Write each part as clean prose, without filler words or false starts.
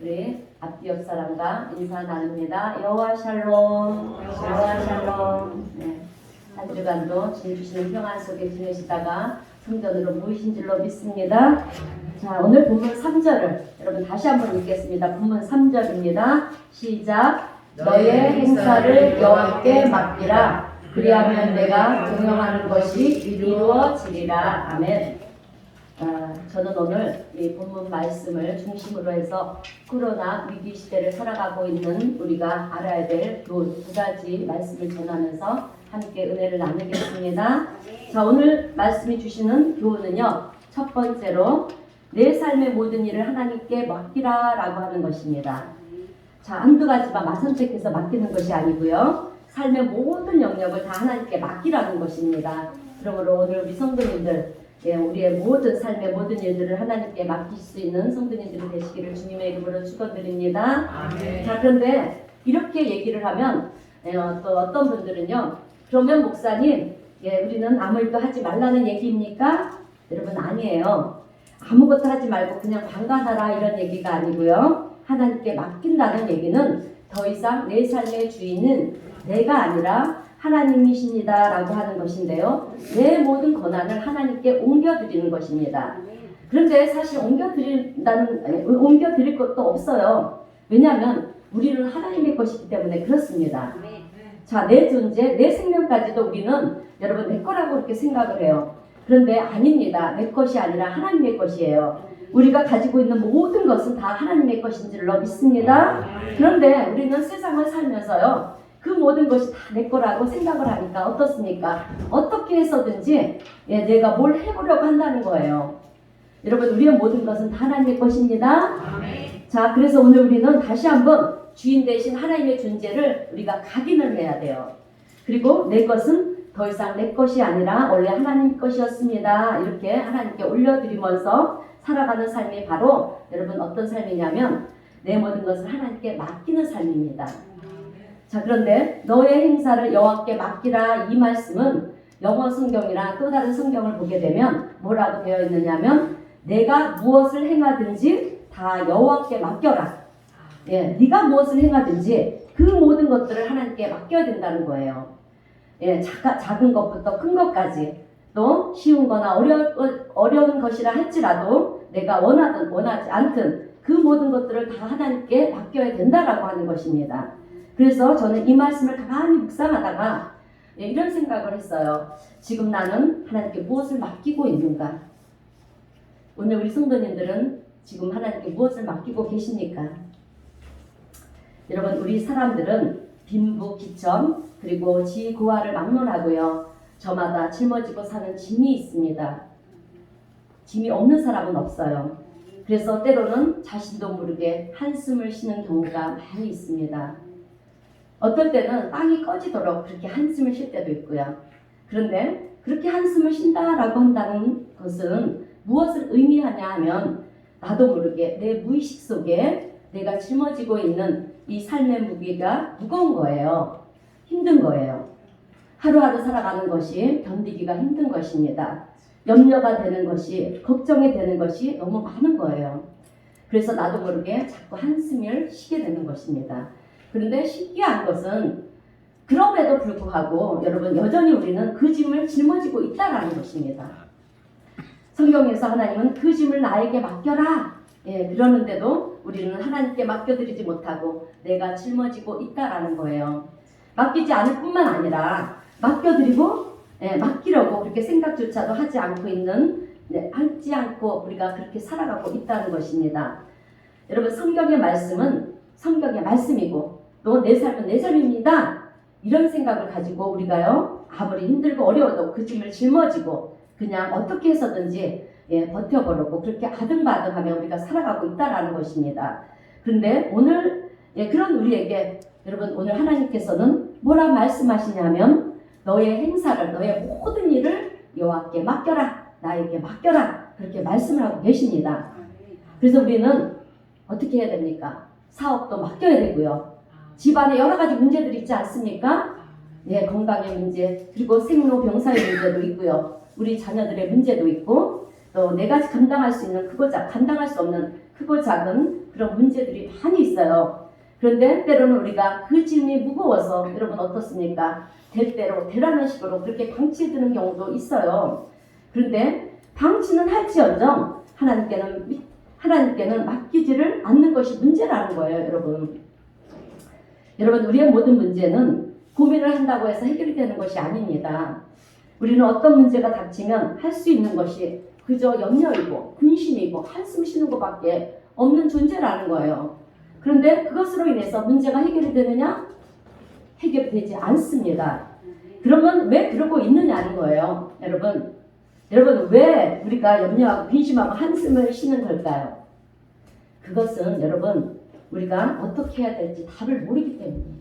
우리 앞뒤 옆 사람과 인사 나눕니다. 여호와 샬롬, 여호와 샬롬. 네. 한 주간도 주님 주시는 평안 속에 지내시다가 성전으로 모이신 줄로 믿습니다. 자, 오늘 본문 3절을 여러분 다시 한번 읽겠습니다. 본문 3절입니다. 시작. 너의 행사를 여호와께 맡기라. 그리하면 내가 경영하는 것이 이루어지리라. 아멘. 저는 오늘 이 본문 말씀을 중심으로 해서 코로나 위기 시대를 살아가고 있는 우리가 알아야 될 두 가지 말씀을 전하면서 함께 은혜를 나누겠습니다. 자, 오늘 말씀이 주시는 교훈은요, 첫 번째로 내 삶의 모든 일을 하나님께 맡기라 라고 하는 것입니다. 자, 한두 가지만 선택해서 맡기는 것이 아니고요, 삶의 모든 영역을 다 하나님께 맡기라는 것입니다. 그러므로 오늘 우리 성도님들, 우리의 모든 삶의 모든 일들을 하나님께 맡길 수 있는 성도님들이 되시기를 주님의 이름으로 축원드립니다. 아멘. 자, 그런데 이렇게 얘기를 하면 또 어떤 분들은요, 그러면 목사님, 우리는 아무 일도 하지 말라는 얘기입니까? 여러분, 아니에요. 아무것도 하지 말고 그냥 방관하라 이런 얘기가 아니고요, 하나님께 맡긴다는 얘기는 더 이상 내 삶의 주인은 내가 아니라 하나님이십니다 라고 하는 것인데요, 내 모든 권한을 하나님께 옮겨드리는 것입니다. 그런데 사실 옮겨드릴 것도 없어요. 왜냐하면 우리는 하나님의 것이기 때문에 그렇습니다. 자, 내 존재, 내 생명까지도 우리는 여러분 내 거라고 그렇게 생각을 해요. 그런데 아닙니다. 내 것이 아니라 하나님의 것이에요. 우리가 가지고 있는 모든 것은 다 하나님의 것인 줄로 믿습니다. 그런데 우리는 세상을 살면서요, 그 모든 것이 다 내 거라고 생각을 하니까 어떻습니까? 어떻게 해서든지 내가 뭘 해보려고 한다는 거예요. 여러분, 우리의 모든 것은 다 하나님의 것입니다. 자, 그래서 오늘 우리는 다시 한번 주인 되신 하나님의 존재를 우리가 각인을 해야 돼요. 그리고 내 것은 더 이상 내 것이 아니라 원래 하나님 것이었습니다. 이렇게 하나님께 올려드리면서 살아가는 삶이 바로 여러분 어떤 삶이냐면 내 모든 것을 하나님께 맡기는 삶입니다. 자, 그런데 너의 행사를 여호와께 맡기라, 이 말씀은 영어 성경이랑 또 다른 성경을 보게 되면 뭐라고 되어 있느냐면 내가 무엇을 행하든지 다 여호와께 맡겨라. 네가 무엇을 행하든지 그 모든 것들을 하나님께 맡겨야 된다는 거예요. 작은 것부터 큰 것까지, 또 쉬운 거나 어려운 것이라 할지라도 내가 원하든 원하지 않든 그 모든 것들을 다 하나님께 맡겨야 된다라고 하는 것입니다. 그래서 저는 이 말씀을 가만히 묵상하다가 이런 생각을 했어요. 지금 나는 하나님께 무엇을 맡기고 있는가? 오늘 우리 성도님들은 지금 하나님께 무엇을 맡기고 계십니까? 여러분, 우리 사람들은 빈부귀천 그리고 지고하를 막론하고요, 저마다 짊어지고 사는 짐이 있습니다. 짐이 없는 사람은 없어요. 그래서 때로는 자신도 모르게 한숨을 쉬는 경우가 많이 있습니다. 어떨 때는 땅이 꺼지도록 그렇게 한숨을 쉴 때도 있고요. 그런데 그렇게 한숨을 쉰다라고 한다는 것은 무엇을 의미하냐 하면 나도 모르게 내 무의식 속에 내가 짊어지고 있는 이 삶의 무게가 무거운 거예요. 힘든 거예요. 하루하루 살아가는 것이 견디기가 힘든 것입니다. 염려가 되는 것이, 걱정이 되는 것이 너무 많은 거예요. 그래서 나도 모르게 자꾸 한숨을 쉬게 되는 것입니다. 그런데 신기한 것은 그럼에도 불구하고 여러분, 여전히 우리는 그 짐을 짊어지고 있다라는 것입니다. 성경에서 하나님은 그 짐을 나에게 맡겨라, 그러는데도 우리는 하나님께 맡겨드리지 못하고 내가 짊어지고 있다라는 거예요. 맡기지 않을 뿐만 아니라 맡겨드리고 맡기려고 그렇게 생각조차도 하지 않고 우리가 그렇게 살아가고 있다는 것입니다. 여러분, 성경의 말씀은 성경의 말씀이고 또 내 삶은 내 삶입니다. 이런 생각을 가지고 우리가요, 아무리 힘들고 어려워도 그 짐을 짊어지고 그냥 어떻게 해서든지 버텨보려고 그렇게 아등바등하며 우리가 살아가고 있다라는 것입니다. 그런데 오늘 그런 우리에게 여러분, 오늘 하나님께서는 뭐라 말씀하시냐면 너의 행사를, 너의 모든 일을 여호와께 맡겨라, 나에게 맡겨라, 그렇게 말씀을 하고 계십니다. 그래서 우리는 어떻게 해야 됩니까? 사업도 맡겨야 되고요, 집안에 여러 가지 문제들이 있지 않습니까? 건강의 문제, 그리고 생로병사의 문제도 있고요, 우리 자녀들의 문제도 있고, 또 내가 감당할 수 있는 감당할 수 없는 크고 작은 그런 문제들이 많이 있어요. 그런데 때로는 우리가 그 짐이 무거워서 여러분 어떻습니까? 될 대로 되라는 식으로 그렇게 방치해 두는 경우도 있어요. 그런데 방치는 할지언정 하나님께는 맡기지를 않는 것이 문제라는 거예요, 여러분. 여러분, 우리의 모든 문제는 고민을 한다고 해서 해결이 되는 것이 아닙니다. 우리는 어떤 문제가 닥치면 할 수 있는 것이 그저 염려이고 근심이고 한숨 쉬는 것밖에 없는 존재라는 거예요. 그런데 그것으로 인해서 문제가 해결이 되느냐? 해결되지 않습니다. 그러면 왜 그러고 있느냐는 거예요. 여러분 왜 우리가 염려하고 근심하고 한숨을 쉬는 걸까요? 그것은 여러분 우리가 어떻게 해야 될지 답을 모르기 때문이에요.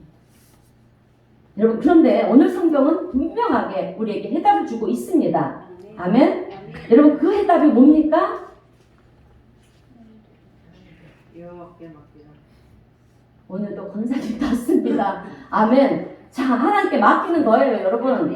여러분, 그런데 오늘 성경은 분명하게 우리에게 해답을 주고 있습니다. 아멘? 여러분, 그 해답이 뭡니까? 오늘도 권사님 땄습니다. 아멘. 자, 하나님께 맡기는 거예요, 여러분.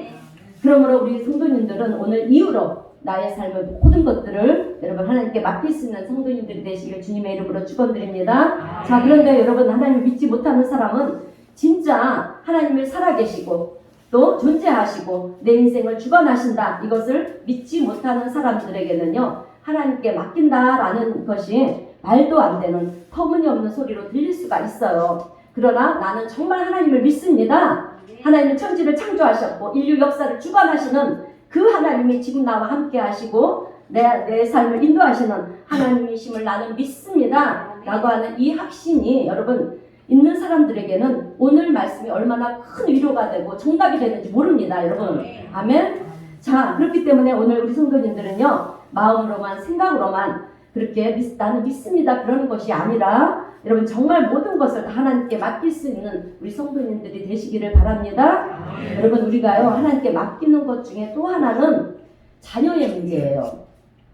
그러므로 우리 성도님들은 오늘 이후로 나의 삶의 모든 것들을 여러분 하나님께 맡길 수 있는 성도님들이 되시길 주님의 이름으로 축원드립니다. 자, 그런데 여러분, 하나님을 믿지 못하는 사람은 진짜 하나님을 살아계시고 또 존재하시고 내 인생을 주관하신다, 이것을 믿지 못하는 사람들에게는요, 하나님께 맡긴다라는 것이 말도 안 되는 터무니없는 소리로 들릴 수가 있어요. 그러나 나는 정말 하나님을 믿습니다. 하나님은 천지를 창조하셨고 인류 역사를 주관하시는 그 하나님이 지금 나와 함께 하시고 내 삶을 인도하시는 하나님이심을 나는 믿습니다 라고 하는 이 확신이 여러분 있는 사람들에게는 오늘 말씀이 얼마나 큰 위로가 되고 정답이 되는지 모릅니다, 여러분. 아멘. 자, 그렇기 때문에 오늘 우리 성도님들은요, 마음으로만 생각으로만 그렇게 나는 믿습니다 그러는 것이 아니라 여러분 모든 것을 다 하나님께 맡길 수 있는 우리 성도님들이 되시기를 바랍니다. 여러분, 우리가요 하나님께 맡기는 것 중에 또 하나는 자녀의 문제예요.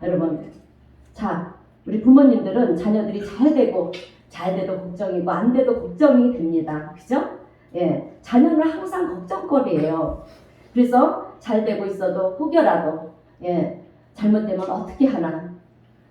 여러분, 자, 우리 부모님들은 자녀들이 잘 돼도 걱정이고 안 돼도 걱정이 됩니다. 그죠? 예, 자녀는 항상 걱정거리예요. 그래서 잘 되고 있어도 혹여라도 잘못되면 어떻게 하나,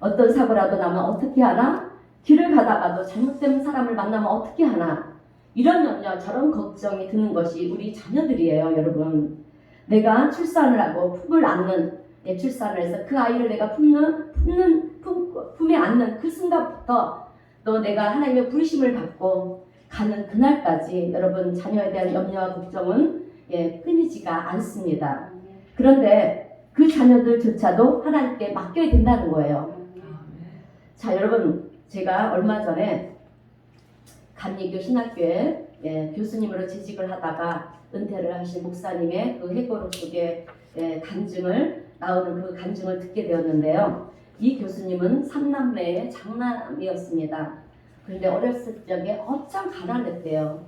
어떤 사고라도 나면 어떻게 하나, 길을 가다가도 잘못된 사람을 만나면 어떻게 하나, 이런 염려 저런 걱정이 드는 것이 우리 자녀들이에요, 여러분. 내가 출산을 하고 품을 안는, 출산을 해서 그 아이를 내가 품에 안는 그 순간부터 또 내가 하나님의 부르심을 받고 가는 그날까지 여러분 자녀에 대한 염려와 걱정은 끊이지가 않습니다. 그런데 그 자녀들조차도 하나님께 맡겨야 된다는 거예요. 자, 여러분, 제가 얼마 전에 감리교 신학교에 교수님으로 재직을 하다가 은퇴를 하신 목사님의 그 회고록 속에 나오는 그 간증을 듣게 되었는데요. 이 교수님은 3남매의 장남이었습니다. 그런데 어렸을 적에 엄청 가난했대요.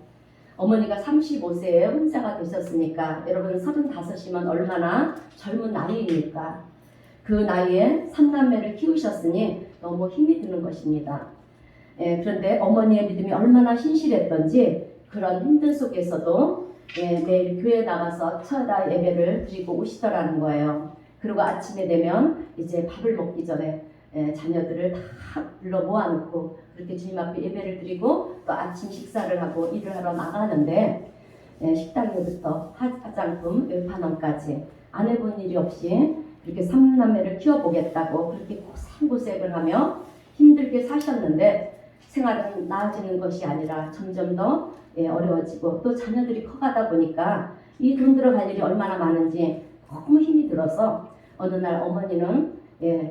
어머니가 35세에 혼자가 되셨으니까 여러분 35이면 얼마나 젊은 나이입니까? 그 나이에 3남매를 키우셨으니 너무 힘이 드는 것입니다. 그런데 어머니의 믿음이 얼마나 신실했던지 그런 힘든 속에서도 매일 교회 나가서 철야 예배를 드리고 오시더라는 거예요. 그리고 아침에 되면 이제 밥을 먹기 전에 자녀들을 다 불러 모아놓고 그렇게 주님 앞에 예배를 드리고 또 아침 식사를 하고 일을 하러 나가는데 식당에부터 화장품, 외판원까지 안 해본 일이 없이 이렇게 3남매를 키워보겠다고 그렇게 고생고생을 하며 힘들게 사셨는데 생활은 나아지는 것이 아니라 점점 더 어려워지고 또 자녀들이 커가다 보니까 이 돈 들어갈 일이 얼마나 많은지 너무 힘이 들어서 어느 날 어머니는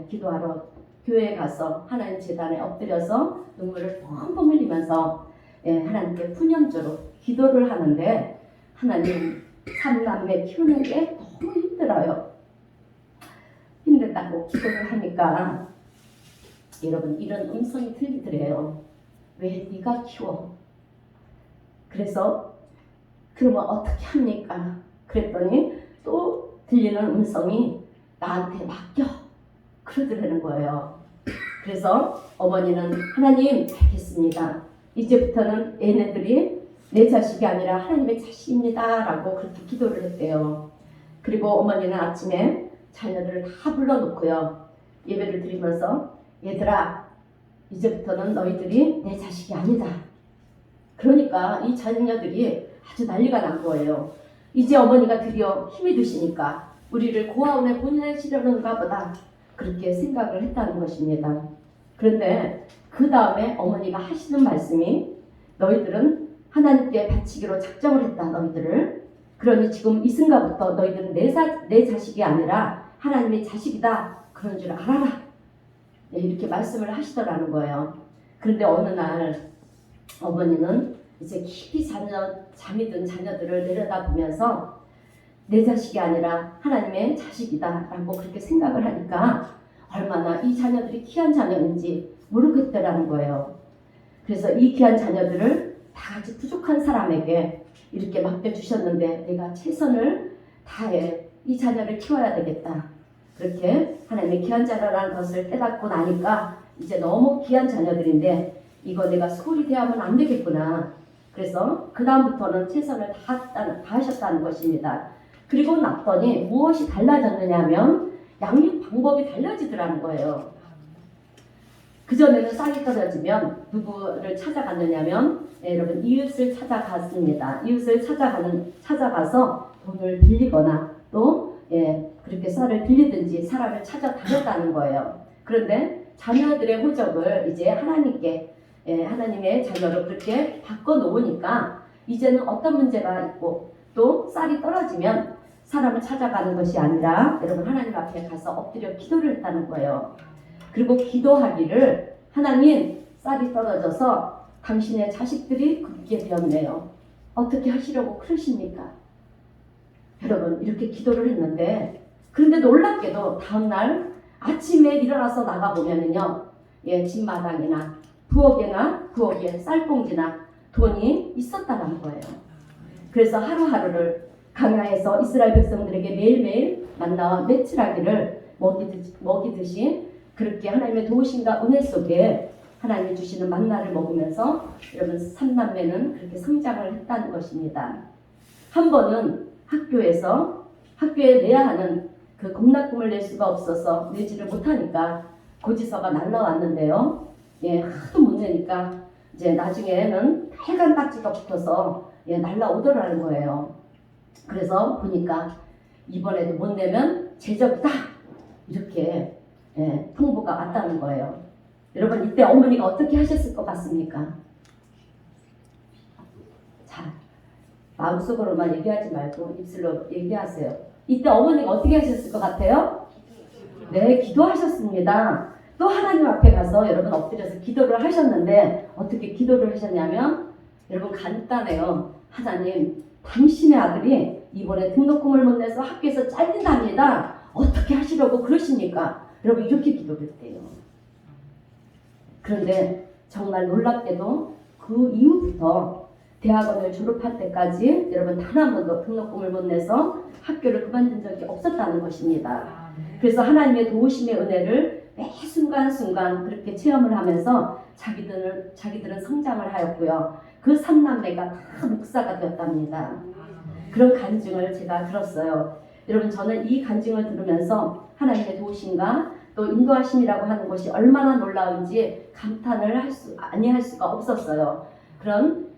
기도하러 교회에 가서 하나님 재단에 엎드려서 눈물을 펑펑 흘리면서 하나님께 푸념조로 기도를 하는데 하나님 3남매 키우는 게 너무 힘들어요. 힘들다고 기도를 하니까 여러분 이런 음성이 들리더래요. 왜 네가 키워? 그래서 그러면 어떻게 합니까? 그랬더니 또 들리는 음성이 나한테 맡겨 그러더라는 거예요. 그래서 어머니는 하나님 알겠습니다. 이제부터는 얘네들이 내 자식이 아니라 하나님의 자식입니다 라고 그렇게 기도를 했대요. 그리고 어머니는 아침에 자녀들을 다 불러놓고요 예배를 드리면서 얘들아 이제부터는 너희들이 내 자식이 아니다. 그러니까 이 자녀들이 아주 난리가 난 거예요. 이제 어머니가 드디어 힘이 드시니까 우리를 고아원에 보내시려는가 보다 그렇게 생각을 했다는 것입니다. 그런데 그 다음에 어머니가 하시는 말씀이 너희들은 하나님께 바치기로 작정을 했다. 너희들을. 그러니 지금 이 순간부터 너희들은 내 자식이 아니라 하나님의 자식이다. 그런 줄 알아라. 네, 이렇게 말씀을 하시더라는 거예요. 그런데 어느 날 어머니는 이제 깊이 잠이 든 자녀들을 내려다보면서 내 자식이 아니라 하나님의 자식이다 라고 그렇게 생각을 하니까 얼마나 이 자녀들이 귀한 자녀인지 모르겠더라는 거예요. 그래서 이 귀한 자녀들을 다 같이 부족한 사람에게 이렇게 맡겨주셨는데 내가 최선을 다해 이 자녀를 키워야 되겠다. 그렇게 하나님의 귀한 자녀라는 것을 깨닫고 나니까 이제 너무 귀한 자녀들인데 이거 내가 소홀히 대하면 안 되겠구나. 그래서 그 다음부터는 최선을 다하셨다는 것입니다. 그리고 났더니 무엇이 달라졌느냐 하면 양육 방법이 달라지더라는 거예요. 그전에는 쌀이 떨어지면 누구를 찾아갔느냐면 여러분 이웃을 찾아갔습니다. 이웃을 찾아가서 돈을 빌리거나 또 그렇게 쌀을 빌리든지 사람을 찾아다녔다는 거예요. 그런데 자녀들의 호적을 이제 하나님께 하나님의 자녀로 그렇게 바꿔놓으니까 이제는 어떤 문제가 있고 또 쌀이 떨어지면 사람을 찾아가는 것이 아니라 여러분 하나님 앞에 가서 엎드려 기도를 했다는 거예요. 그리고 기도하기를 하나님 쌀이 떨어져서 당신의 자식들이 굶게 되었네요. 어떻게 하시려고 그러십니까? 여러분 이렇게 기도를 했는데 그런데 놀랍게도 다음날 아침에 일어나서 나가보면은요 집마당이나 부엌에 쌀봉지나 돈이 있었다는 거예요. 그래서 하루하루를 광야에서 이스라엘 백성들에게 매일매일 만나와 맺힐하기를 먹이듯이 그렇게 하나님의 도우심과 은혜 속에 하나님이 주시는 만나를 먹으면서 여러분 삼남매는 그렇게 성장을 했다는 것입니다. 한 번은 학교에 내야 하는 그 공납금을 낼 수가 없어서 내지를 못하니까 고지서가 날라왔는데요. 하도 못 내니까 이제 나중에는 빨간 딱지가 붙어서 날라오더라는 거예요. 그래서 보니까 이번에도 못 내면 제적이다 이렇게 통보가 왔다는 거예요. 여러분 이때 어머니가 어떻게 하셨을 것 같습니까? 자, 마음속으로만 얘기하지 말고 입술로 얘기하세요. 이때 어머니가 어떻게 하셨을 것 같아요? 네, 기도하셨습니다. 또 하나님 앞에 가서 여러분 엎드려서 기도를 하셨는데 어떻게 기도를 하셨냐면 여러분 간단해요. 하나님, 당신의 아들이 이번에 등록금을 못 내서 학교에서 잘린답니다. 어떻게 하시려고 그러십니까? 여러분 이렇게 기도를 했대요. 그런데 정말 놀랍게도 그 이후부터 대학원을 졸업할 때까지 여러분 단 한 번도 등록금을 못 내서 학교를 그만둔 적이 없었다는 것입니다. 그래서 하나님의 도우심의 은혜를 매 순간순간 그렇게 체험을 하면서 자기들은 성장을 하였고요. 그 삼남매가 다 목사가 되었답니다. 그런 간증을 제가 들었어요. 여러분 저는 이 간증을 들으면서 하나님의 도우심과 또 인도하심이라고 하는 것이 얼마나 놀라운지 감탄을 아니할 수가 없었어요.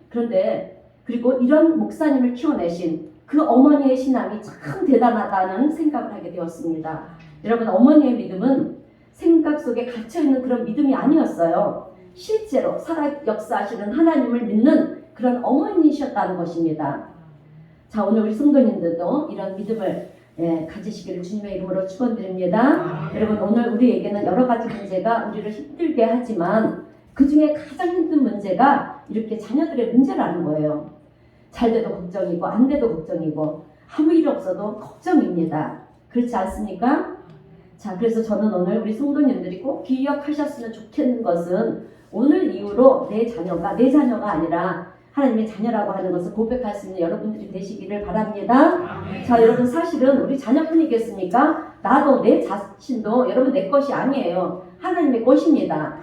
그런데 그리고 이런 목사님을 키워내신 그 어머니의 신앙이 참 대단하다는 생각을 하게 되었습니다. 여러분 어머니의 믿음은 생각 속에 갇혀있는 그런 믿음이 아니었어요. 실제로 살아 역사하시는 하나님을 믿는 그런 어머니이셨다는 것입니다. 자, 오늘 우리 성도님들도 이런 믿음을 가지시기를 주님의 이름으로 축원드립니다. 여러분 오늘 우리에게는 여러 가지 문제가 우리를 힘들게 하지만 그 중에 가장 힘든 문제가 이렇게 자녀들의 문제라는 거예요. 잘 돼도 걱정이고 안 돼도 걱정이고 아무 일 없어도 걱정입니다. 그렇지 않습니까? 자, 그래서 저는 오늘 우리 성도님들이 꼭 기억하셨으면 좋겠는 것은 오늘 이후로 내 자녀가 아니라 하나님의 자녀라고 하는 것을 고백할 수 있는 여러분들이 되시기를 바랍니다. 자, 여러분 사실은 우리 자녀뿐이겠습니까? 나도 내 자신도 여러분 내 것이 아니에요. 하나님의 것입니다.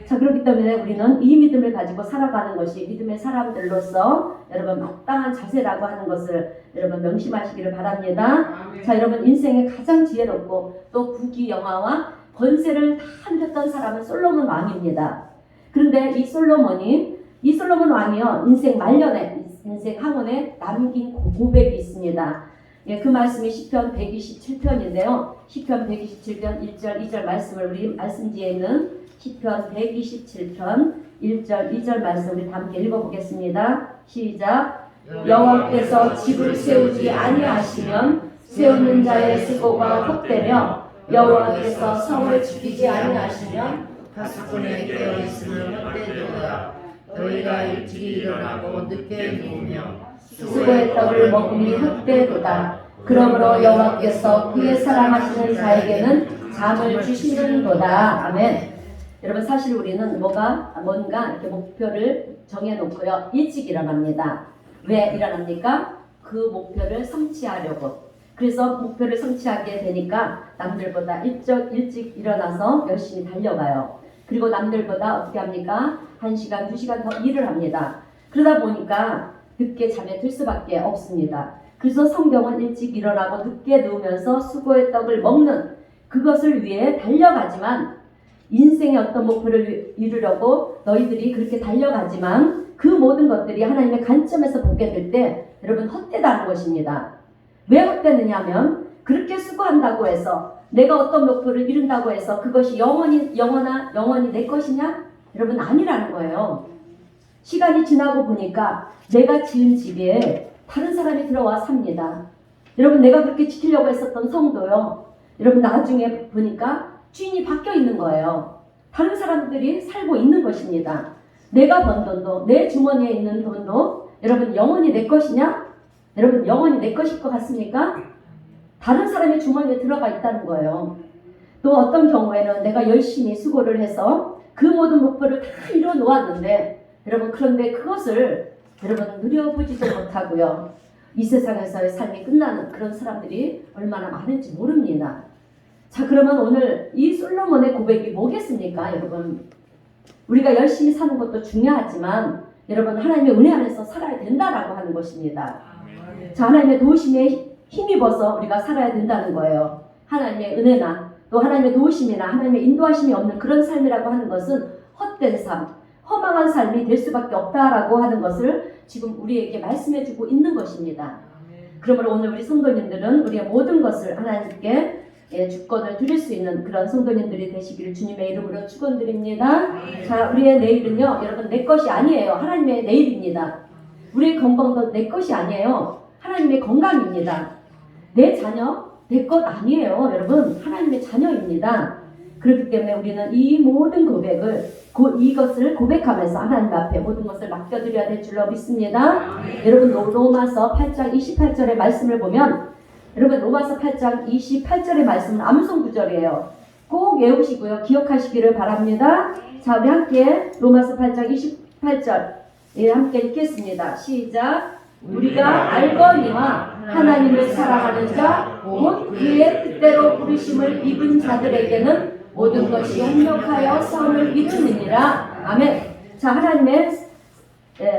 자, 그렇기 때문에 우리는 이 믿음을 가지고 살아가는 것이 믿음의 사람들로서 여러분 마땅한 자세라고 하는 것을 여러분 명심하시기를 바랍니다. 자, 여러분 인생의 가장 지혜롭고 또 부귀영화와 권세를 다 누렸던 사람은 솔로몬 왕입니다. 그런데 이 솔로몬 왕이요, 인생 말년에, 인생 항원에 남긴 고백이 있습니다. 예, 그 말씀이 시편 127편인데요. 시편 127편 1절 2절 말씀을 우리 말씀지에 있는 시편 127편 1절 2절 말씀 우리 함께 읽어보겠습니다. 시작. 여호와께서 집을 세우지 아니하시면 세우는 자의 수고가 헛되며 여호와께서 성을 지키지 아니하시면 파수꾼의 깨어있음을 헛되도다. 너희가 일찍이 일어나고 늦게 누우며 수고의 떡을 먹음이 헛되도다. 그러므로 여호와께서 그의 사랑하시는 자에게는 잠을 주시는도다. 아멘. 여러분, 사실 우리는 뭔가 이렇게 목표를 정해놓고요, 일찍 일어납니다. 왜 일어납니까? 그 목표를 성취하려고. 그래서 목표를 성취하게 되니까 남들보다 일찍 일어나서 열심히 달려가요. 그리고 남들보다 어떻게 합니까? 1시간, 2시간 더 일을 합니다. 그러다 보니까 늦게 잠에 들 수밖에 없습니다. 그래서 성경은 일찍 일어나고 늦게 누우면서 수고의 떡을 먹는 그것을 위해 달려가지만, 인생의 어떤 목표를 이루려고 너희들이 그렇게 달려가지만 그 모든 것들이 하나님의 관점에서 보게 될 때 여러분 헛되다는 것입니다. 왜 헛되느냐 하면, 그렇게 수고한다고 해서 내가 어떤 목표를 이룬다고 해서 그것이 영원히 내 것이냐? 여러분, 아니라는 거예요. 시간이 지나고 보니까 내가 지은 집에 다른 사람이 들어와 삽니다. 여러분, 내가 그렇게 지키려고 했었던 성도요, 여러분 나중에 보니까 주인이 바뀌어 있는 거예요. 다른 사람들이 살고 있는 것입니다. 내가 번 돈도, 내 주머니에 있는 돈도 여러분 영원히 내 것이냐? 여러분, 영원히 내 것일 것 같습니까? 다른 사람의 주머니에 들어가 있다는 거예요. 또 어떤 경우에는 내가 열심히 수고를 해서 그 모든 목표를 다 이뤄 놓았는데, 여러분, 그런데 그것을 여러분 누려보지도 못하고요, 이 세상에서의 삶이 끝나는 그런 사람들이 얼마나 많은지 모릅니다. 자, 그러면 오늘 이 솔로몬의 고백이 뭐겠습니까? 여러분, 우리가 열심히 사는 것도 중요하지만 여러분, 하나님의 은혜 안에서 살아야 된다라고 하는 것입니다. 자, 하나님의 도우심에 힘입어서 우리가 살아야 된다는 거예요. 하나님의 은혜나 또 하나님의 도우심이나 하나님의 인도하심이 없는 그런 삶이라고 하는 것은 헛된 삶, 허망한 삶이 될 수밖에 없다라고 하는 것을 지금 우리에게 말씀해주고 있는 것입니다. 그러므로 오늘 우리 성도님들은 우리의 모든 것을 하나님께 주권을 드릴 수 있는 그런 성도님들이 되시기를 주님의 이름으로 축원드립니다. 자, 우리의 내일은요, 여러분 내 것이 아니에요. 하나님의 내일입니다. 우리의 건강도 내 것이 아니에요. 하나님의 건강입니다. 내 자녀 내 것 아니에요. 여러분, 하나님의 자녀입니다. 그렇기 때문에 우리는 이 모든 이것을 고백하면서 하나님 앞에 모든 것을 맡겨드려야 될 줄로 믿습니다. 여러분, 로마서 8장 28절의 말씀을 보면, 여러분 로마서 8장 28절의 말씀은 암송 구절이에요. 꼭 외우시고요, 기억하시기를 바랍니다. 자, 우리 함께 로마서 8장 28절 함께 읽겠습니다. 시작. 우리가 알거니와 하나님을 사랑하는 자 곧 그의 뜻대로 부르심을 입은 자들에게는 모든 것이 협력하여 선을 이루느니라. 아멘. 자,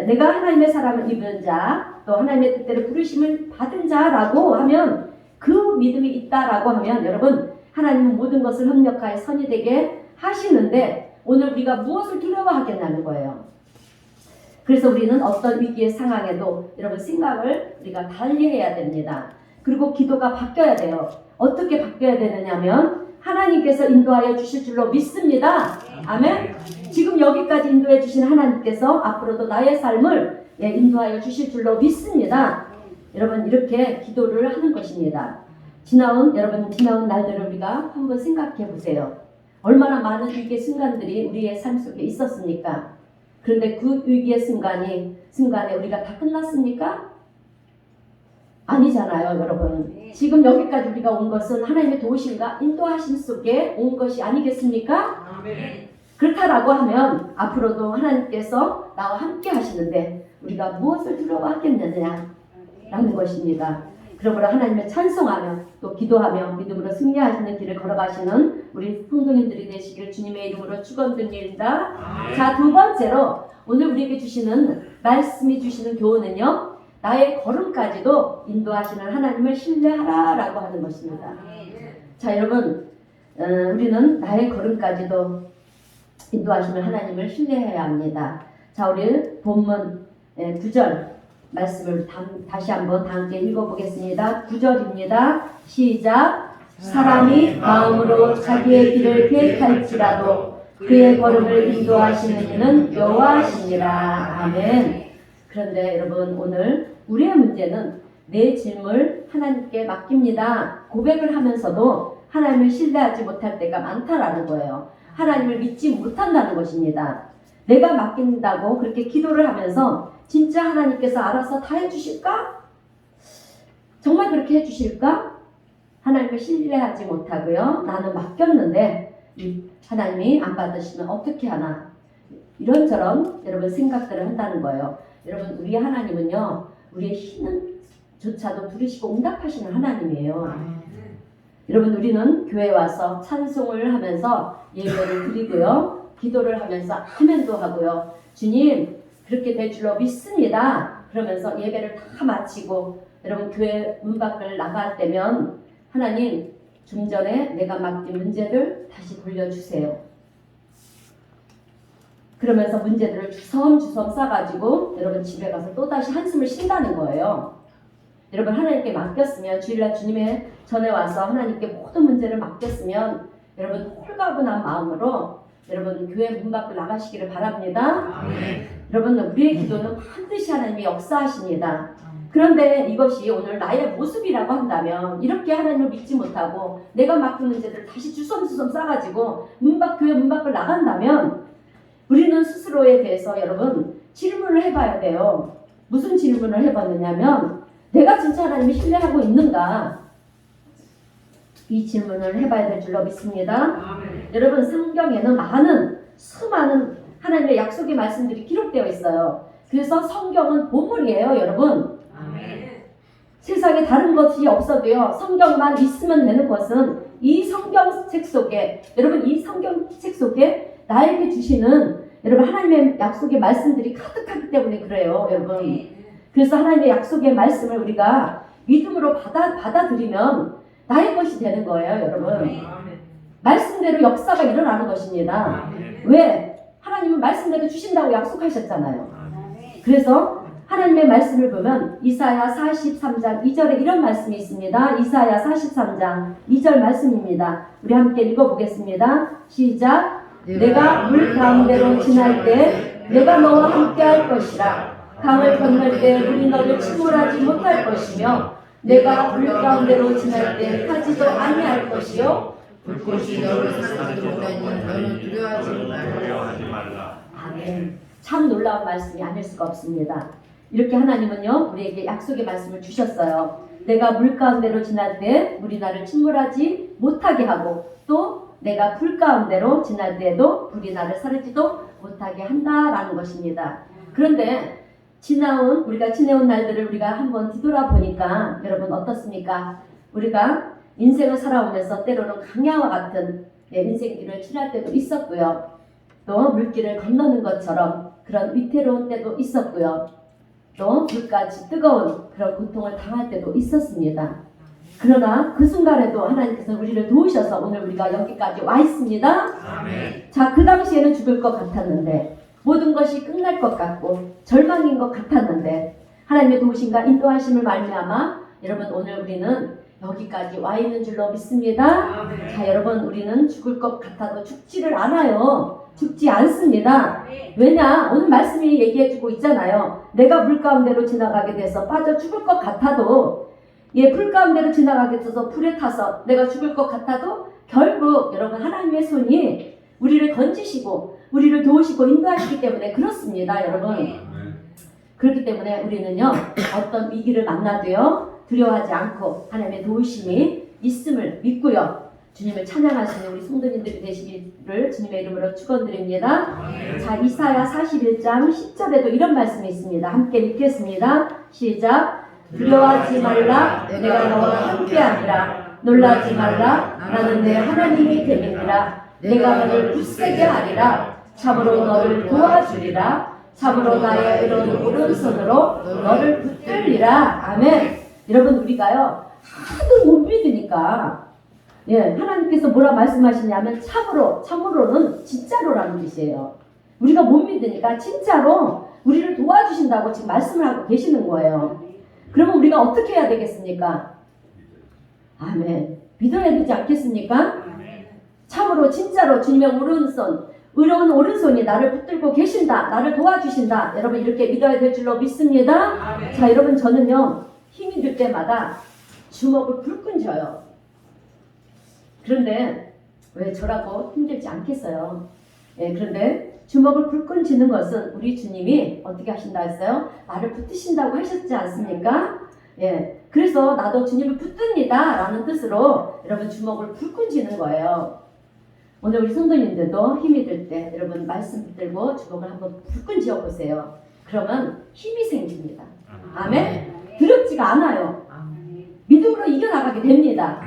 내가 하나님의 사랑을 입은 자, 또 하나님의 뜻대로 부르심을 받은 자라고 하면, 그 믿음이 있다라고 하면 여러분, 하나님은 모든 것을 협력하여 선이 되게 하시는데, 오늘 우리가 무엇을 두려워하겠냐는 거예요. 그래서 우리는 어떤 위기의 상황에도 여러분 생각을 우리가 달리해야 됩니다. 그리고 기도가 바뀌어야 돼요. 어떻게 바뀌어야 되느냐면, 하나님께서 인도하여 주실 줄로 믿습니다. 아멘. 지금 여기까지 인도해 주신 하나님께서 앞으로도 나의 삶을 인도하여 주실 줄로 믿습니다. 여러분, 이렇게 기도를 하는 것입니다. 지나온 날들을 우리가 한번 생각해 보세요. 얼마나 많은 위기의 순간들이 우리의 삶 속에 있었습니까? 그런데 그 위기의 순간에 우리가 다 끝났습니까? 아니잖아요, 여러분. 지금 여기까지 우리가 온 것은 하나님의 도우심과 인도하심 속에 온 것이 아니겠습니까? 그렇다라고 하면 앞으로도 하나님께서 나와 함께 하시는데 우리가 무엇을 두려워하겠느냐라는 것입니다. 그러므로 하나님을 찬송하며 또 기도하며 믿음으로 승리하시는 길을 걸어가시는 우리 성도님들이 되시길 주님의 이름으로 축원드립니다. 자, 두 번째로 오늘 우리에게 말씀이 주시는 교훈은요, 나의 걸음까지도 인도하시는 하나님을 신뢰하라라고 하는 것입니다. 자, 여러분, 우리는 나의 걸음까지도 인도하시는 하나님을 신뢰해야 합니다. 자, 우리 본문 9절 말씀을 다시 한번 다 함께 읽어보겠습니다. 9절입니다. 시작. 사람이 마음으로 자기의 길을 계획할지라도 그의 걸음을 인도하시는 이는 여호와시니라. 아멘. 그런데 여러분, 오늘 우리의 문제는 내 짐을 하나님께 맡깁니다. 고백을 하면서도 하나님을 신뢰하지 못할 때가 많다라는 거예요. 하나님을 믿지 못한다는 것입니다. 내가 맡긴다고 그렇게 기도를 하면서 진짜 하나님께서 알아서 다 해주실까? 정말 그렇게 해주실까? 하나님을 신뢰하지 못하고요. 나는 맡겼는데 하나님이 안 받으시면 어떻게 하나? 이런저런 여러분 생각들을 한다는 거예요. 여러분, 우리 하나님은요, 우리의 힘조차도 부르시고 응답하시는 하나님이에요. 여러분, 우리는 교회 와서 찬송을 하면서 예배를 드리고요, 기도를 하면서 아멘도 하고요, 주님 그렇게 될 줄로 믿습니다 그러면서 예배를 다 마치고 여러분 교회 문 밖을 나갈 때면 하나님, 좀 전에 내가 맡긴 문제들 다시 돌려주세요. 그러면서 문제들을 주섬주섬 싸가지고 여러분 집에 가서 또다시 한숨을 쉰다는 거예요. 여러분, 하나님께 맡겼으면, 주일날 주님의 전에 와서 하나님께 모든 문제를 맡겼으면 여러분 홀가분한 마음으로 여러분 교회 문 밖을 나가시기를 바랍니다. 아멘. 여러분, 우리의 기도는 반드시 하나님이 역사하십니다. 그런데 이것이 오늘 나의 모습이라고 한다면, 이렇게 하나님을 믿지 못하고 내가 맡긴 문제들을 다시 주섬주섬 싸가지고 교회 문 밖을 나간다면 우리는 스스로에 대해서 여러분 질문을 해봐야 돼요. 무슨 질문을 해봤느냐면, 내가 진짜 하나님을 신뢰하고 있는가? 이 질문을 해봐야 될 줄로 믿습니다. 아멘. 여러분, 성경에는 수많은 하나님의 약속의 말씀들이 기록되어 있어요. 그래서 성경은 보물이에요, 여러분. 아멘. 세상에 다른 것이 없어도요, 성경만 있으면 되는 것은 이 성경책 속에, 여러분, 이 성경책 속에 나에게 주시는 여러분 하나님의 약속의 말씀들이 가득하기 때문에 그래요, 여러분. 그래서 하나님의 약속의 말씀을 우리가 믿음으로 받아들이면 나의 것이 되는 거예요, 여러분. 말씀대로 역사가 일어나는 것입니다. 왜? 하나님은 말씀대로 주신다고 약속하셨잖아요. 그래서 하나님의 말씀을 보면 이사야 43장 2절에 이런 말씀이 있습니다. 이사야 43장 2절 말씀입니다. 우리 함께 읽어보겠습니다. 시작. 내가 물 가운데로 지날 때 내가 너와 함께 할 것이라. 강을 건널 때 물이 너를 침몰하지 못할 것이며 내가 물 가운데로 지날 때 타지도 아니할 것이요. 불꽃이 너를 사랑하지 못하니 너는 두려워하지 말라. 아멘. 참 놀라운 말씀이 아닐 수가 없습니다. 이렇게 하나님은요, 우리에게 약속의 말씀을 주셨어요. 내가 물 가운데로 지날 때 물이 나를 침몰하지 못하게 하고, 또 내가 불 가운데로 지날 때에도 불이 나를 사르지도 못하게 한다라는 것입니다. 그런데 우리가 지내온 날들을 우리가 한번 뒤돌아보니까 여러분 어떻습니까? 우리가 인생을 살아오면서 때로는 강야와 같은 인생길을 지날 때도 있었고요. 또 물길을 건너는 것처럼 그런 위태로운 때도 있었고요. 또 불같이 뜨거운 그런 고통을 당할 때도 있었습니다. 그러나 그 순간에도 하나님께서 우리를 도우셔서 오늘 우리가 여기까지 와 있습니다. 아멘. 자, 그 당시에는 죽을 것 같았는데, 모든 것이 끝날 것 같고 절망인 것 같았는데 하나님의 도우심과 인도하심을 말미암아 여러분 오늘 우리는 여기까지 와 있는 줄로 믿습니다. 아멘. 자, 여러분, 우리는 죽을 것 같아도 죽지를 않아요. 죽지 않습니다. 왜냐? 오늘 말씀이 얘기해주고 있잖아요. 내가 물 가운데로 지나가게 돼서 빠져 죽을 것 같아도, 불 가운데로 지나가게 돼서 불에 타서 내가 죽을 것 같아도 결국 여러분 하나님의 손이 우리를 건지시고 우리를 도우시고 인도하시기 때문에 그렇습니다, 여러분. 그렇기 때문에 우리는요, 어떤 위기를 만나도요 두려워하지 않고 하나님의 도우심이 있음을 믿고요, 주님을 찬양하시는 우리 성도님들이 되시기를 주님의 이름으로 축원드립니다. 자, 이사야 41장 10절에도 이런 말씀이 있습니다. 함께 읽겠습니다. 시작. 두려워하지 말라, 내가 너와 함께하리라. 놀라지 말라, 나는 내 하나님이 됨이니라. 내가 너를 굳세게 하리라. 참으로 너를 도와주리라. 참으로 나의 의로운 오른손으로 너를 붙들리라. 아멘. 여러분, 우리가요 하도 못 믿으니까 하나님께서 뭐라 말씀하시냐면 참으로는 진짜로라는 뜻이에요. 우리가 못 믿으니까 진짜로 우리를 도와주신다고 지금 말씀을 하고 계시는 거예요. 그러면 우리가 어떻게 해야 되겠습니까? 아멘. 믿어야 되지 않겠습니까? 참으로 진짜로 주님의 의로운 오른손이 나를 붙들고 계신다. 나를 도와주신다. 여러분 이렇게 믿어야 될 줄로 믿습니다. 자, 여러분 저는요. 힘이 들 때마다 주먹을 불끈 져요. 그런데 왜 저라고 힘들지 않겠어요? 그런데 주먹을 불끈 쥐는 것은 우리 주님이 어떻게 하신다 했어요? 나를 붙드신다고 하셨지 않습니까? 그래서 나도 주님을 붙듭니다 라는 뜻으로 여러분 주먹을 불끈 쥐는 거예요. 오늘 우리 성도님들도 힘이 들 때 여러분 말씀 붙들고 주먹을 한번 불끈 쥐어 보세요. 그러면 힘이 생깁니다. 아멘? 두렵지가 않아요. 믿음으로 이겨나가게 됩니다.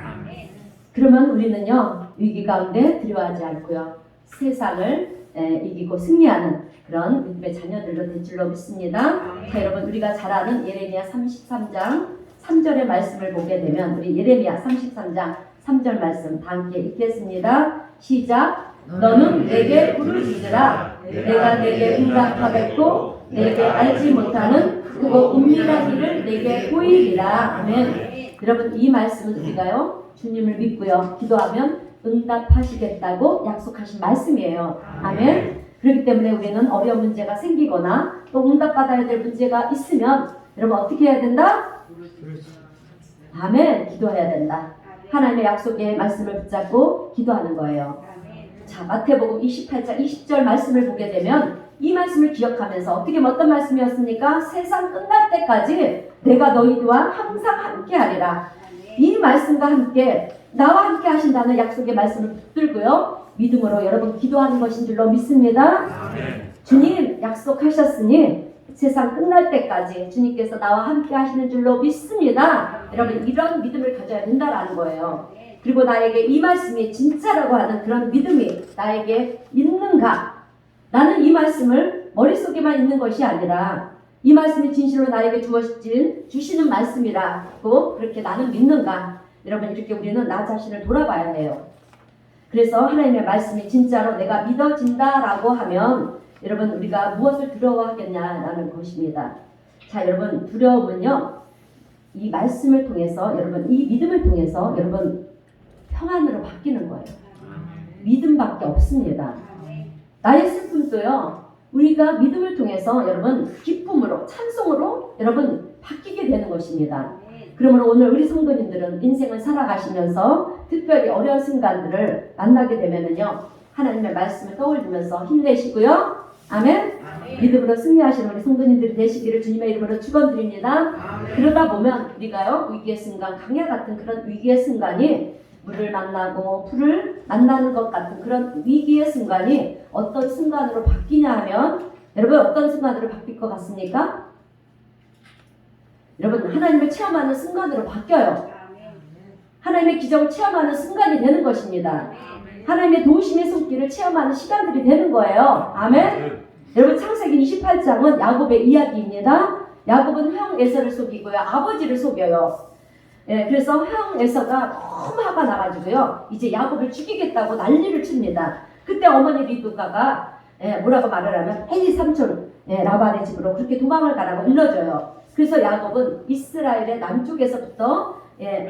그러면 우리는요 위기 가운데 두려워하지 않고요 세상을 이기고 승리하는 그런 믿음의 자녀들로 될 줄로 믿습니다. 자, 여러분 우리가 잘 아는 예레미야 33장 3절의 말씀을 보게 되면 우리 예레미야 33장 3절 말씀 다 함께 읽겠습니다. 시작. 너는 내게 부르짖으라. 내가 내게 응답하겠고 내게 알지 못하는 그거 은밀한 일을 내게 보이리라. 아멘. 여러분 이 말씀은 우리가요 주님을 믿고요 기도하면 응답하시겠다고 약속하신 말씀이에요. 아멘. 그렇기 때문에 우리는 어려운 문제가 생기거나 또 응답받아야 될 문제가 있으면 여러분 어떻게 해야 된다? 아멘. 기도해야 된다. 하나님의 약속의 말씀을 붙잡고 기도하는 거예요. 자, 마태복음 28장 20절 말씀을 보게 되면 이 말씀을 기억하면서 어떤 말씀이었습니까? 세상 끝날 때까지 내가 너희와 항상 함께 하리라. 이 말씀과 함께 나와 함께 하신다는 약속의 말씀을 붙들고요 믿음으로 여러분 기도하는 것인 줄로 믿습니다. 주님 약속하셨으니 세상 끝날 때까지 주님께서 나와 함께 하시는 줄로 믿습니다. 여러분 이런 믿음을 가져야 된다라는 거예요. 그리고 나에게 이 말씀이 진짜라고 하는 그런 믿음이 나에게 있는가? 나는 이 말씀을 머릿속에만 있는 것이 아니라 이 말씀이 진실로 나에게 주시는 말씀이라고 그렇게 나는 믿는가? 여러분 이렇게 우리는 나 자신을 돌아봐야 해요. 그래서 하나님의 말씀이 진짜로 내가 믿어진다라고 하면 여러분 우리가 무엇을 두려워하겠냐라는 것입니다. 자, 여러분 두려움은요 이 말씀을 통해서 여러분 이 믿음을 통해서 여러분 평안으로 바뀌는 거예요. 믿음밖에 없습니다. 나의 슬픔도요 우리가 믿음을 통해서 여러분 기쁨으로 찬송으로 여러분 바뀌게 되는 것입니다. 그러므로 오늘 우리 성도님들은 인생을 살아가시면서 특별히 어려운 순간들을 만나게 되면은요 하나님의 말씀을 떠올리면서 힘내시고요. 아멘. 믿음으로 승리하시는 우리 성도님들이 되시기를 주님의 이름으로 축원드립니다. 그러다 보면 우리가요 위기의 순간 강야 같은 그런 위기의 순간이 물을 만나고 풀을 만나는 것 같은 그런 위기의 순간이 어떤 순간으로 바뀌냐 하면 여러분 어떤 순간으로 바뀔 것 같습니까? 여러분 하나님을 체험하는 순간으로 바뀌어요. 하나님의 기적을 체험하는 순간이 되는 것입니다. 하나님의 도우심의 손길을 체험하는 시간들이 되는 거예요. 아멘. 여러분 창세기 28장은 야곱의 이야기입니다. 야곱은 형 에서를 속이고요 아버지를 속여요. 그래서 형 에서가 너무 화가 나가지고요 이제 야곱을 죽이겠다고 난리를 칩니다. 그때 어머니 리브가가 뭐라고 말을 하면 에리 삼촌 라반의 집으로 그렇게 도망을 가라고 일러줘요. 그래서 야곱은 이스라엘의 남쪽에서부터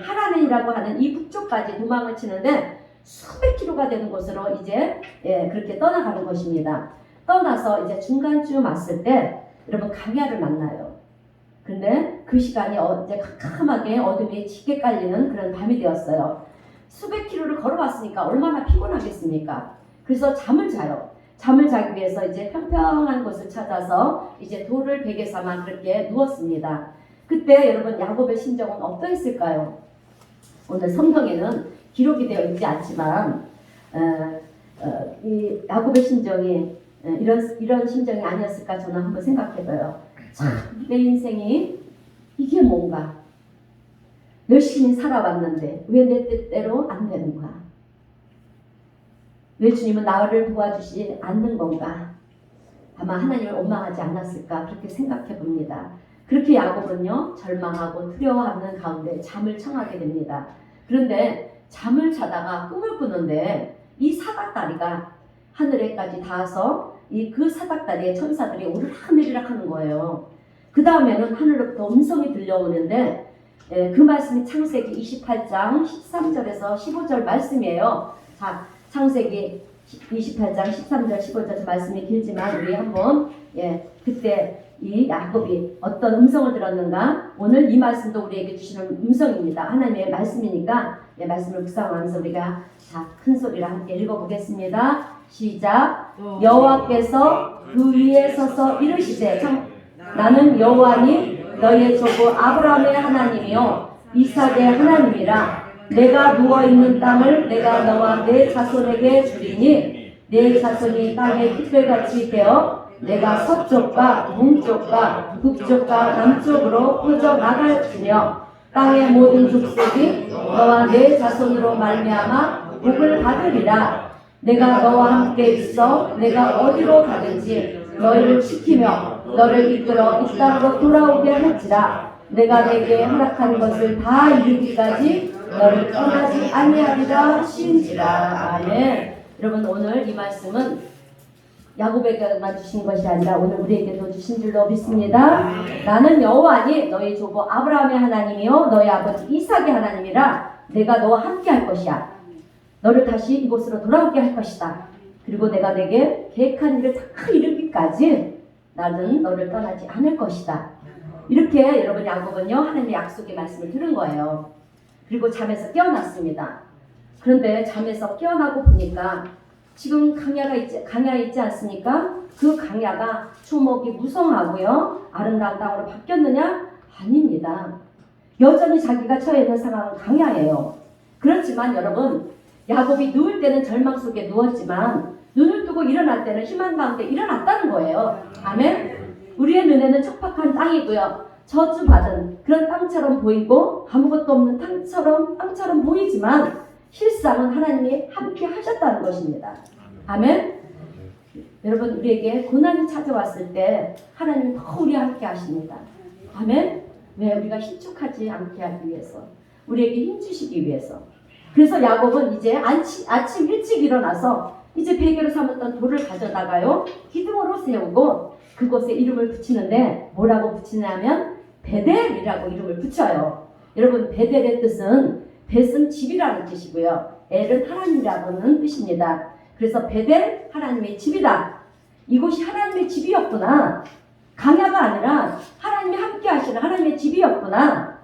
하란이라고 하는 이 북쪽까지 도망을 치는데 수백 킬로가 되는 곳으로 이제 그렇게 떠나가는 것입니다. 떠나서 이제 중간쯤 왔을 때 여러분 강야를 만나요. 근데 그 시간이 이제 캄캄하게 어둠이 짙게 깔리는 그런 밤이 되었어요. 수백 킬로를 걸어왔으니까 얼마나 피곤하겠습니까? 그래서 잠을 자요. 잠을 자기 위해서 이제 평평한 곳을 찾아서 이제 돌을 베개 삼아 그렇게 누웠습니다. 그때 여러분 야곱의 심정은 어떠했을까요? 오늘 성경에는 기록이 되어 있지 않지만 이 야곱의 심정이 이런 심정이 아니었을까 저는 한번 생각해봐요. 참, 내 인생이 이게 뭔가 열심히 살아왔는데 왜 내 뜻대로 안 되는 거야? 왜 주님은 나를 도와주지 않는 건가? 아마 하나님을 원망하지 않았을까 그렇게 생각해 봅니다. 그렇게 야곱은요 절망하고 두려워하는 가운데 잠을 청하게 됩니다. 그런데 잠을 자다가 꿈을 꾸는데 이 사닥다리가 하늘에까지 닿아서 그 사닥다리에 천사들이 오르락내리락 하는 거예요. 그 다음에는 하늘로부터 음성이 들려오는데 그 말씀이 창세기 28장 13절에서 15절 말씀이에요. 자, 창세기 28장 13절 15절 말씀이 길지만 우리 한번 그때 이 야곱이 어떤 음성을 들었는가, 오늘 이 말씀도 우리에게 주시는 음성입니다. 하나님의 말씀이니까 말씀을 묵상하면서 우리가 큰 소리로 함께 읽어보겠습니다. 시작. 여호와께서 그 위에 서서 이르시되 나는 여호와니 너의 조부 아브라함의 하나님이요 이삭의 하나님이라. 내가 누워있는 땅을 내가 너와 내 자손에게 주리니 내 자손이 땅의 깃들같이 되어 내가 서쪽과 동쪽과 북쪽과 남쪽으로 퍼져 나갈지며 땅의 모든 족속이 너와 내 자손으로 말미암아 복을 받으리라. 내가 너와 함께 있어 내가 어디로 가든지 너희를 지키며 너를 이끌어 이 땅으로 돌아오게 할지라. 내가 내게 허락한 것을 다 이루기까지 너를 떠나지 아니하리라 하신지라. 아멘. 여러분, 오늘 이 말씀은 야곱에게만 주신 것이 아니라 오늘 우리에게도 주신 줄로 믿습니다. 나는 여호와니 너희 조부 아브라함의 하나님이요 너희 아버지 이삭의 하나님이라. 내가 너와 함께 할 것이야. 너를 다시 이곳으로 돌아오게 할 것이다. 그리고 내가 내게 계획한 일을 다 이루기까지 나는 너를 떠나지 않을 것이다. 이렇게 여러분 야곱은요 하나님의 약속의 말씀을 들은 거예요. 그리고 잠에서 깨어났습니다. 그런데 잠에서 깨어나고 보니까 지금 강야에 있지 않습니까? 그 강야가 초목이 무성하고요 아름다운 땅으로 바뀌었느냐? 아닙니다. 여전히 자기가 처해 있는 상황은 강야예요. 그렇지만 여러분, 야곱이 누울 때는 절망 속에 누웠지만 눈을 뜨고 일어날 때는 희망 가운데 일어났다는 거예요. 아멘. 우리의 눈에는 척박한 땅이고요 저주받은 그런 땅처럼 보이고 아무것도 없는 땅처럼 보이지만 실상은 하나님이 함께 하셨다는 것입니다. 아멘. 여러분, 우리에게 고난이 찾아왔을 때 하나님은 더 우리와 함께 하십니다. 아멘. 왜? 우리가 힘축하지 않게 하기 위해서, 우리에게 힘주시기 위해서. 그래서 야곱은 이제 아침 일찍 일어나서 이제 베개로 삼았던 돌을 가져다가요 기둥으로 세우고 그곳에 이름을 붙이는데 뭐라고 붙이냐면 베델이라고 이름을 붙여요. 여러분, 베델의 뜻은 벳은 집이라는 뜻이고요 엘은 하나님이라는 뜻입니다. 그래서 베델, 하나님의 집이다. 이곳이 하나님의 집이었구나. 강야가 아니라 하나님이 함께 하시는 하나님의 집이었구나.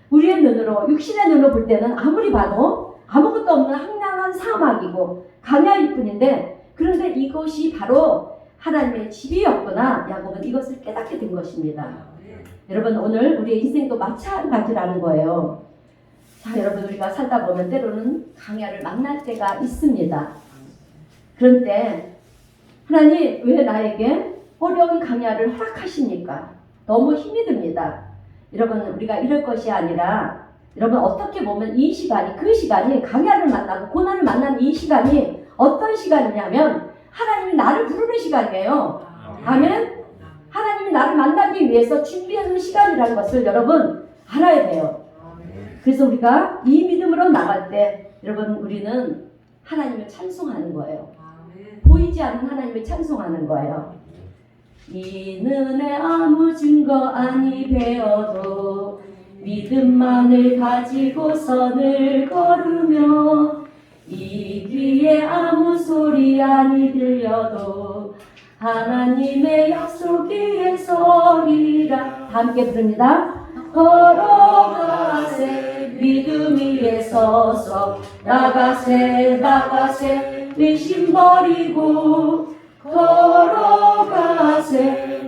우리의 눈으로, 육신의 눈으로 볼 때는 아무리 봐도 아무것도 없는 황량한 사막이고 강야일 뿐인데, 그런데 이것이 바로 하나님의 집이었구나. 야곱은 이것을 깨닫게 된 것입니다. 여러분, 오늘 우리의 인생도 마찬가지라는 거예요. 자, 여러분, 우리가 살다 보면 때로는 강야를 만날 때가 있습니다. 그런데 하나님 왜 나에게 어려운 강야를 허락하십니까? 너무 힘이 듭니다. 여러분, 우리가 이럴 것이 아니라 여러분, 어떻게 보면 이 시간이, 그 시간이 강야를 만나고 고난을 만난 이 시간이 어떤 시간이냐면 하나님이 나를 부르는 시간이에요. 아멘. 하나님이 나를 만나기 위해서 준비하는 시간이라는 것을 여러분 알아야 돼요. 그래서 우리가 이 믿음으로 나갈 때 여러분, 우리는 하나님을 찬송하는 거예요. 보이지 않는 하나님을 찬송하는 거예요. 이는 아무 증거 아니 되어도 믿음만을 가지고서 늘 걸으며 이 귀에 아무 소리 아니 들려도 하나님의 약속 위에 서리라. 함께 부릅니다. 걸어가세 믿음 위에 서서 나가세 의심 버리고 걸어가세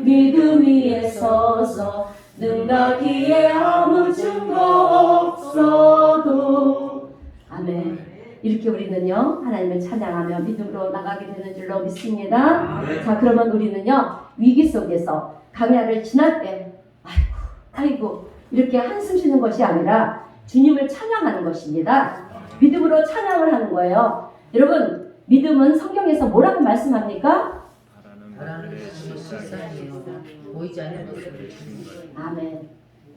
믿음 위에 서서 능가기에 아무 증거 없어도. 아멘. 이렇게 우리는요 하나님을 찬양하며 믿음으로 나가게 되는 줄로 믿습니다. 자, 그러면 우리는요 위기 속에서 강야를 지날 때 아이고 이렇게 한숨 쉬는 것이 아니라 주님을 찬양하는 것입니다. 믿음으로 찬양을 하는 거예요. 여러분, 믿음은 성경에서 뭐라고 말씀합니까? 바라는 것이 실상이요 보이지 않는 것을. 아멘.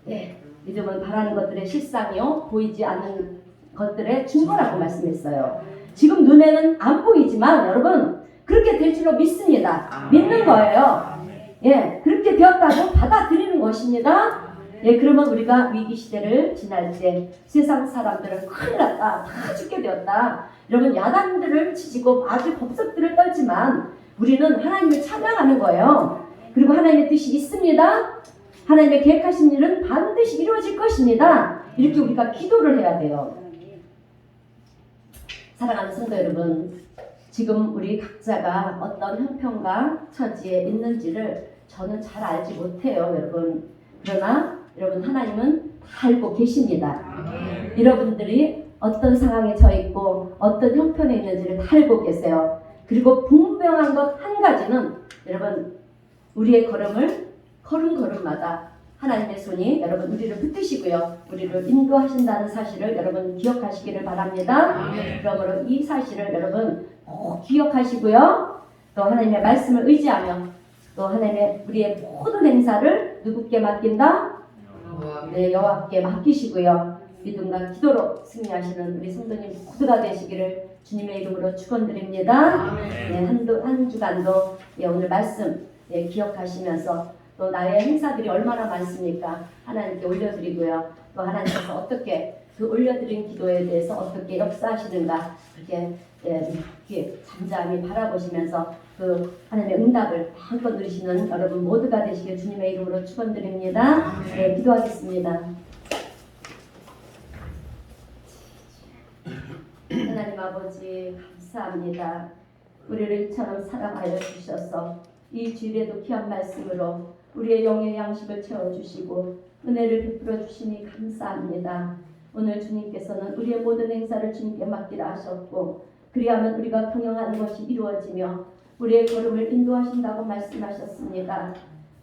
네, 믿음은 바라는 것들의 실상이요 보이지 않는 것들의 증거라고 말씀했어요. 지금 눈에는 안 보이지만 여러분 그렇게 될 줄로 믿습니다. 믿는 거예요. 예, 그렇게 되었다고 받아들이는 것입니다. 예, 그러면 우리가 위기 시대를 지날 때 세상 사람들은 큰일 났다, 다 죽게 되었다. 여러분 야단들을 치지고 아주 법석들을 떨지만 우리는 하나님을 찬양하는 거예요. 그리고 하나님의 뜻이 있습니다. 하나님의 계획하신 일은 반드시 이루어질 것입니다. 이렇게 우리가 기도를 해야 돼요. 사랑하는 성도 여러분, 지금 우리 각자가 어떤 형편과 처지에 있는지를 저는 잘 알지 못해요, 여러분. 그러나 여러분 하나님은 다 알고 계십니다. 여러분들이 어떤 상황에 처해 있고 어떤 형편에 있는지를 다 알고 계세요. 그리고 분명한 것 한 가지는 여러분 우리의 걸음을 걸음걸음마다 하나님의 손이 여러분 우리를 붙드시고요. 우리를 인도하신다는 사실을 여러분 기억하시기를 바랍니다. 그러므로 이 사실을 여러분 꼭 기억하시고요. 또 하나님의 말씀을 의지하며 또 하나님의 우리의 모든 행사를 누구께 맡긴다? 네, 여호와께 맡기시고요. 믿음과 기도로 승리하시는 우리 성도님 모두가 되시기를 주님의 이름으로 축원드립니다. 네, 한 주간도 오늘 말씀 기억하시면서 또 나의 행사들이 얼마나 많습니까? 하나님께 올려드리고요. 또 하나님께서 어떻게 그 올려드린 기도에 대해서 어떻게 역사하시는가 이렇게 잠잠히 바라보시면서 그 하나님의 응답을 마음껏 누리시는 여러분 모두가 되시길 주님의 이름으로 축원드립니다. 네, 기도하겠습니다. 하나님 아버지 감사합니다. 우리를 이처럼 사랑하여 주셔서 이 주일에도 귀한 말씀으로 우리의 영의 양식을 채워주시고 은혜를 베풀어 주시니 감사합니다. 오늘 주님께서는 우리의 모든 행사를 주님께 맡기라 하셨고 그리하면 우리가 평행하는 것이 이루어지며 우리의 걸음을 인도하신다고 말씀하셨습니다.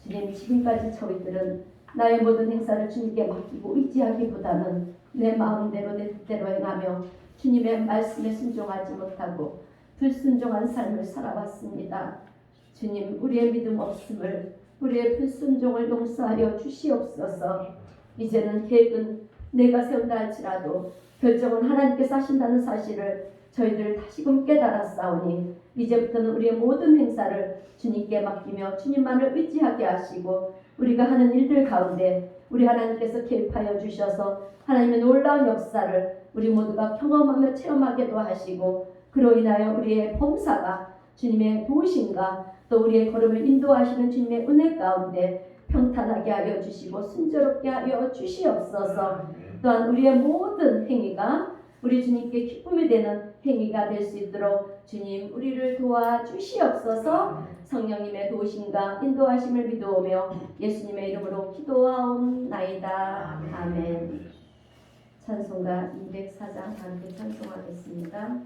주님 지금까지 저희들은 나의 모든 행사를 주님께 맡기고 의지하기보다는 내 마음대로 내 뜻대로 행하며 주님의 말씀에 순종하지 못하고 불순종한 삶을 살아왔습니다. 주님 우리의 믿음 없음을 우리의 불순종을 용서하여 주시옵소서. 이제는 계획은 내가 세운다 할지라도 결정은 하나님께서 하신다는 사실을 저희들 다시금 깨달았사오니 이제부터는 우리의 모든 행사를 주님께 맡기며 주님만을 의지하게 하시고 우리가 하는 일들 가운데 우리 하나님께서 개입하여 주셔서 하나님의 놀라운 역사를 우리 모두가 경험하며 체험하게도 하시고 그로 인하여 우리의 범사가 주님의 도우심과 또 우리의 걸음을 인도하시는 주님의 은혜 가운데 평탄하게 하여 주시고 순조롭게 하여 주시옵소서. 또한 우리의 모든 행위가 우리 주님께 기쁨이 되는 행위가 될 수 있도록 주님 우리를 도와주시옵소서. 성령님의 도우심과 인도하심을 믿어오며 예수님의 이름으로 기도하옵나이다. 아멘. 찬송가 204장 함께 찬송하겠습니다.